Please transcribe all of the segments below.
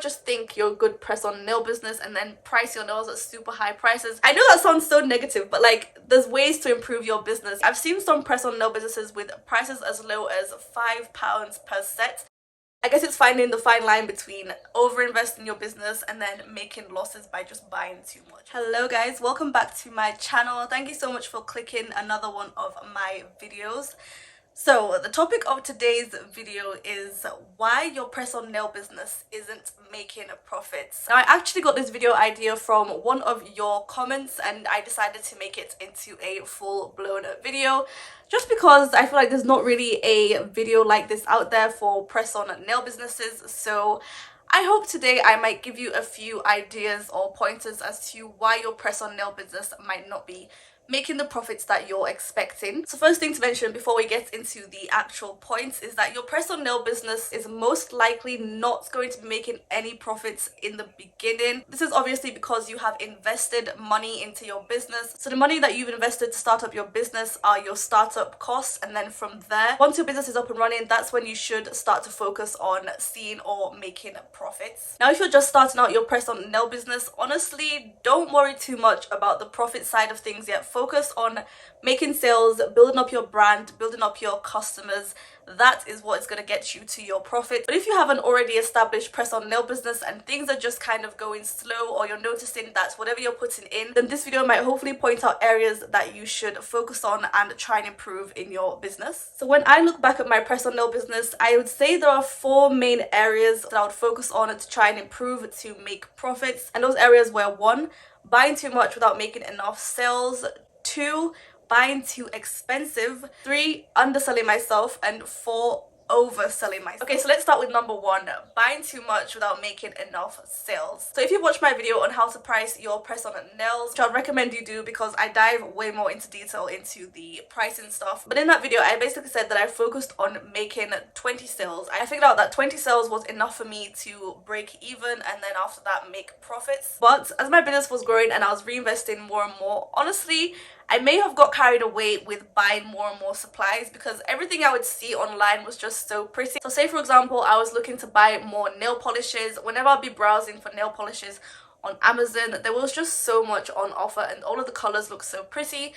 ever just think you're a good press-on nail business and then price your nails at super high prices? I know that sounds so negative, but like there's ways to improve your business. I've seen some press-on nail businesses with prices as low as £5 per set. I guess it's finding the fine line between overinvesting in your business and then making losses by just buying too much. Hello guys, welcome back to my channel. Thank you so much for clicking another one of my videos. So the topic of today's video is why your press-on nail business isn't making profits. Now I actually got this video idea from one of your comments and I decided to make it into a full-blown video just because I feel like there's not really a video like this out there for press-on nail businesses. So I hope today I might give you a few ideas or pointers as to why your press-on nail business might not be making the profits that you're expecting. So first thing to mention before we get into the actual points is that your press-on nail business is most likely not going to be making any profits in the beginning. This is obviously because you have invested money into your business. So the money that you've invested to start up your business are your startup costs, and then from there, once your business is up and running, that's when you should start to focus on seeing or making profits. Now if you're just starting out your press-on nail business, honestly don't worry too much about the profit side of things yet. Focus on making sales, building up your brand, building up your customers. That is what is going to get you to your profit. But if you have an already established press-on nail business and things are just kind of going slow, or you're noticing that whatever you're putting in, then this video might hopefully point out areas that you should focus on and try and improve in your business. So when I look back at my press-on nail business, I would say there are 4 main areas that I would focus on to try and improve to make profits. And those areas were: 1, buying too much without making enough sales; 2, buying too expensive; 3, underselling myself; and 4, overselling myself. Okay, so let's start with number 1, buying too much without making enough sales. So if you watched my video on how to price your press-on nails, which I'd recommend you do because I dive way more into detail into the pricing stuff, but in that video I basically said that I focused on making 20 sales. I figured out that 20 sales was enough for me to break even and then after that make profits. But as my business was growing and I was reinvesting more and more, honestly I may have got carried away with buying more and more supplies because everything I would see online was just so pretty. So say for example I was looking to buy more nail polishes. Whenever I'd be browsing for nail polishes on Amazon, there was just so much on offer and all of the colors look so pretty.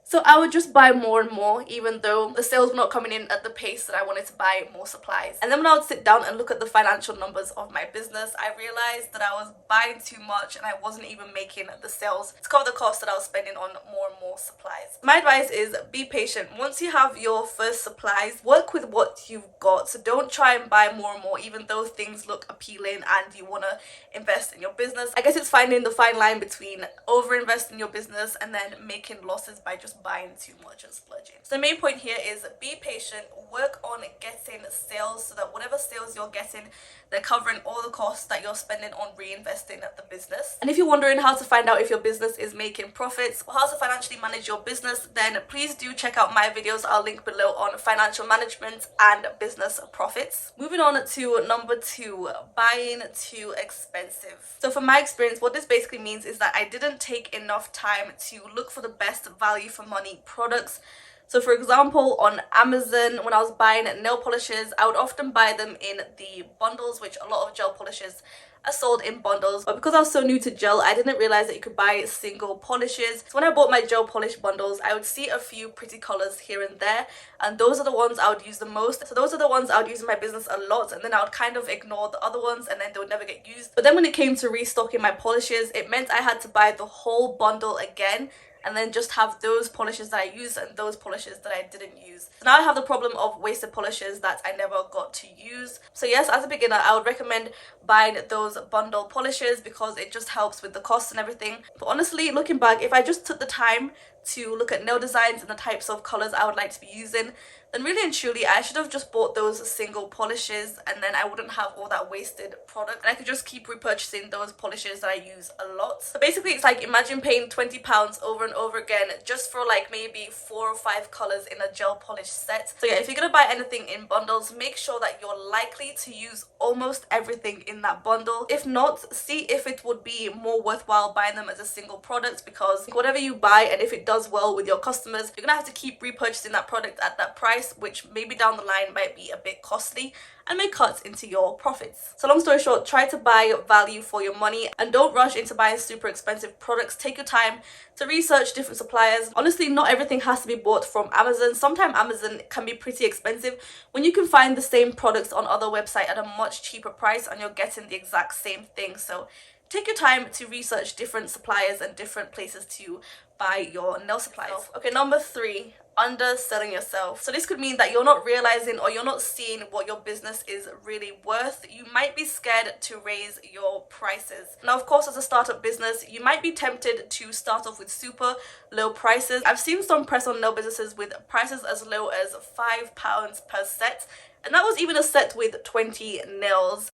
So I would just buy more and more even though the sales were not coming in at the pace that I wanted to buy more supplies. And then when I would sit down and look at the financial numbers of my business, I realized that I was buying too much and I wasn't even making the sales to cover the cost that I was spending on more and more supplies. My advice is be patient. Once you have your first supplies, work with what you've got. So don't try and buy more and more even though things look appealing and you want to invest in your business. I guess it's finding the fine line between over-investing in your business and then making losses by just buying too much and splurging. So the main point here is be patient, work on getting sales so that whatever sales you're getting, they're covering all the costs that you're spending on reinvesting at the business. And if you're wondering how to find out if your business is making profits or how to financially manage your business, then please do check out my videos. I'll link below on financial management and business profits. Moving on to number 2, buying too expensive. So from my experience, what this basically means is that I didn't take enough time to look for the best value for money products. So for example, on Amazon, when I was buying nail polishes, I would often buy them in the bundles, which a lot of gel polishes are sold in bundles. But because I was so new to gel, I didn't realize that you could buy single polishes. So when I bought my gel polish bundles, I would see a few pretty colors here and there, and those are the ones I would use the most. So those are the ones I would use in my business a lot, and then I would kind of ignore the other ones and then they would never get used. But then when it came to restocking my polishes, it meant I had to buy the whole bundle again and then just have those polishes that I use and those polishes that I didn't use. So now I have the problem of wasted polishes that I never got to use. So yes, as a beginner, I would recommend buying those bundle polishes because it just helps with the cost and everything. But honestly, looking back, if I just took the time to look at nail designs and the types of colors I would like to be using, then really and truly I should have just bought those single polishes and then I wouldn't have all that wasted product and I could just keep repurchasing those polishes that I use a lot. So basically it's like, imagine paying £20 over and over again just for like maybe 4 or 5 colors in a gel polish set. So yeah, if you're gonna buy anything in bundles, make sure that you're likely to use almost everything in that bundle. If not, see if it would be more worthwhile buying them as a single product, because whatever you buy and if it does well with your customers, you're gonna have to keep repurchasing that product at that price. price, which maybe down the line might be a bit costly and may cut into your profits. So long story short, try to buy value for your money and don't rush into buying super expensive products. Take your time to research different suppliers. Honestly, not everything has to be bought from Amazon. Sometimes Amazon can be pretty expensive when you can find the same products on other websites at a much cheaper price and you're getting the exact same thing. So take your time to research different suppliers and different places to buy your nail supplies. Okay, number 3, underselling yourself. So this could mean that you're not realizing or you're not seeing what your business is really worth. You might be scared to raise your prices. Now, of course, as a startup business, you might be tempted to start off with super low prices. I've seen some press on nail businesses with prices as low as £5 per set, and that was even a set with 20 nails.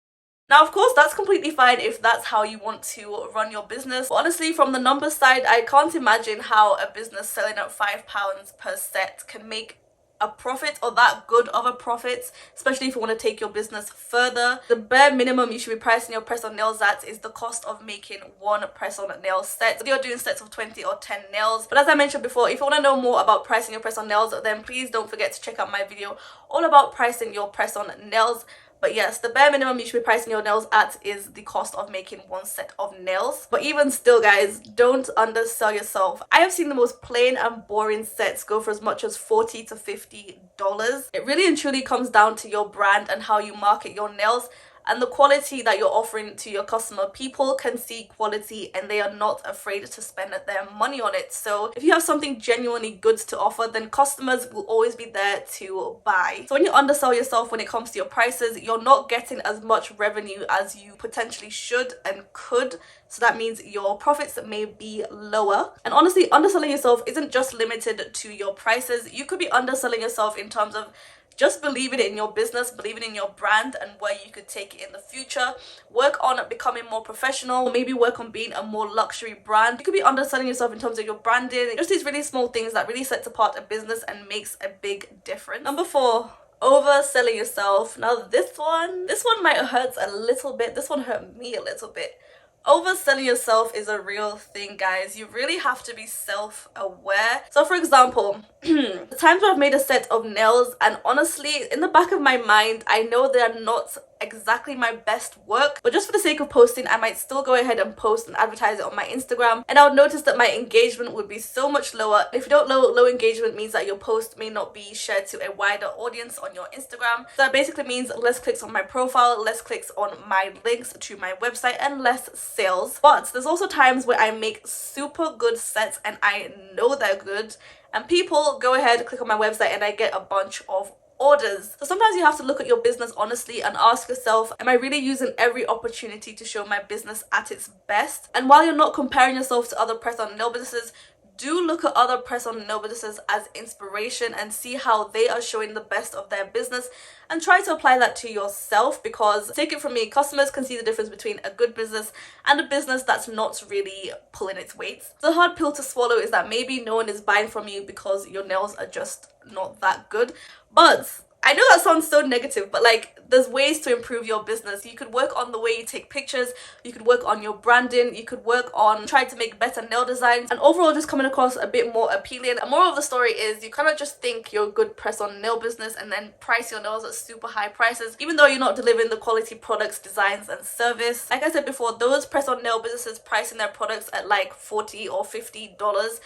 Now, of course, that's completely fine if that's how you want to run your business. But honestly, from the numbers side, I can't imagine how a business selling at £5 per set can make a profit or that good of a profit, especially if you want to take your business further. The bare minimum you should be pricing your press-on nails at is the cost of making one press-on nail set. Whether you're doing sets of 20 or 10 nails. But as I mentioned before, if you want to know more about pricing your press-on nails, then please don't forget to check out my video all about pricing your press-on nails. But yes, the bare minimum you should be pricing your nails at is the cost of making one set of nails. But even still, guys, don't undersell yourself. I have seen the most plain and boring sets go for as much as $40 to $50. It really and truly comes down to your brand and how you market your nails and the quality that you're offering to your customer. People can see quality and they are not afraid to spend their money on it. So if you have something genuinely good to offer, then customers will always be there to buy. So when you undersell yourself when it comes to your prices, you're not getting as much revenue as you potentially should and could. So that means your profits may be lower. And honestly, underselling yourself isn't just limited to your prices. You could be underselling yourself in terms of just believing in your business, believing in your brand and where you could take it in the future. Work on becoming more professional, maybe work on being a more luxury brand. You could be underselling yourself in terms of your branding. Just these really small things that really sets apart a business and makes a big difference. Number 4, overselling yourself. Now this one might hurt a little bit. This one hurt me a little bit. Overselling yourself is a real thing, guys. You really have to be self-aware. So for example, the times where I've made a set of nails and honestly, in the back of my mind, I know they're not exactly my best work, but just for the sake of posting, I might still go ahead and post and advertise it on my Instagram, and I would notice that my engagement would be so much lower. If you don't know, low engagement means that your post may not be shared to a wider audience on your Instagram. So that basically means less clicks on my profile, less clicks on my links to my website, and less sales. But there's also times where I make super good sets and I know they're good, and people go ahead, click on my website, and I get a bunch of orders. So sometimes you have to look at your business honestly and ask yourself, am I really using every opportunity to show my business at its best? And while you're not comparing yourself to other press-on nail businesses, do look at other press-on nail businesses as inspiration and see how they are showing the best of their business and try to apply that to yourself, because take it from me, customers can see the difference between a good business and a business that's not really pulling its weight. The hard pill to swallow is that maybe no one is buying from you because your nails are just not that good. But I know that sounds so negative, but like, there's ways to improve your business. You could work on the way you take pictures, you could work on your branding, you could work on trying to make better nail designs, and overall just coming across a bit more appealing. And moral of the story is you cannot just think you're a good press-on nail business and then price your nails at super high prices, even though you're not delivering the quality products, designs, and service. Like I said before, those press-on nail businesses pricing their products at like $40 or $50,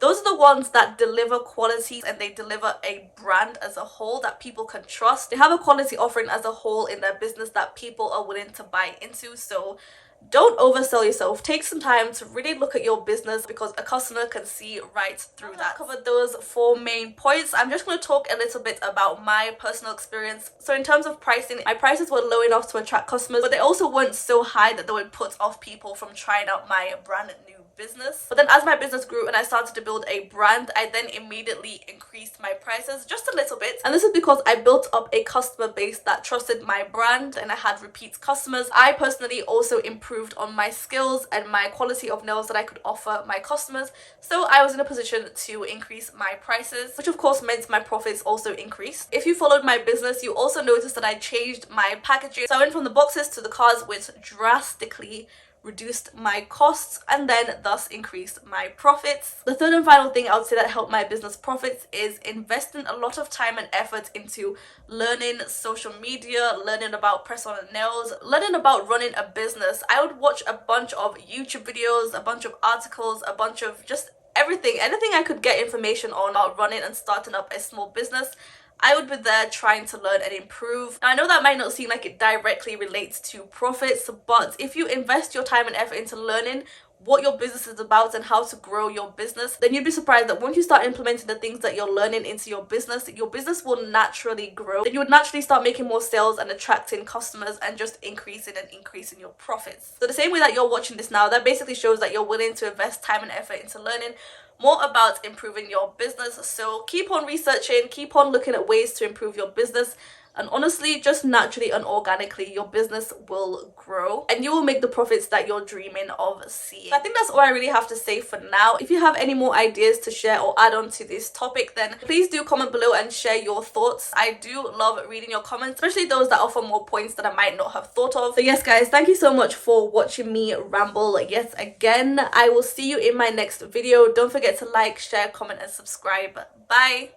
those are the ones that deliver quality and they deliver a brand as a whole that people can trust. They have a quality offering as a whole in their business that people are willing to buy into. So don't oversell yourself. Take some time to really look at your business, because a customer can see right through that. I've covered those 4 main points. I'm just going to talk a little bit about my personal experience. So in terms of pricing, my prices were low enough to attract customers, but they also weren't so high that they would put off people from trying out my brand new business. But then as my business grew and I started to build a brand, I then immediately increased my prices just a little bit. And this is because I built up a customer base that trusted my brand and I had repeat customers. I personally also improved on my skills and my quality of nails that I could offer my customers. So I was in a position to increase my prices, which of course meant my profits also increased. If you followed my business, you also noticed that I changed my packaging. So I went from the boxes to the cards, which drastically reduced my costs, and then thus increased my profits. The third and final thing I would say that helped my business profits is investing a lot of time and effort into learning social media, learning about press-on nails, learning about running a business. I would watch a bunch of YouTube videos, a bunch of articles, a bunch of just anything I could get information on about running and starting up a small business. I would be there trying to learn and improve. Now, I know that might not seem like it directly relates to profits, but if you invest your time and effort into learning what your business is about and how to grow your business, then you'd be surprised that once you start implementing the things that you're learning into your business will naturally grow. Then you would naturally start making more sales and attracting customers and just increasing your profits. So the same way that you're watching this now, that basically shows that you're willing to invest time and effort into learning more about improving your business. So keep on researching, keep on looking at ways to improve your business, and honestly, just naturally and organically, your business will grow and you will make the profits that you're dreaming of seeing. So I think that's all I really have to say for now. If you have any more ideas to share or add on to this topic, then please do comment below and share your thoughts. I do love reading your comments, especially those that offer more points that I might not have thought of. So yes, guys, thank you so much for watching me ramble yet again. I will see you in my next video. Don't forget to like, share, comment, and subscribe. Bye.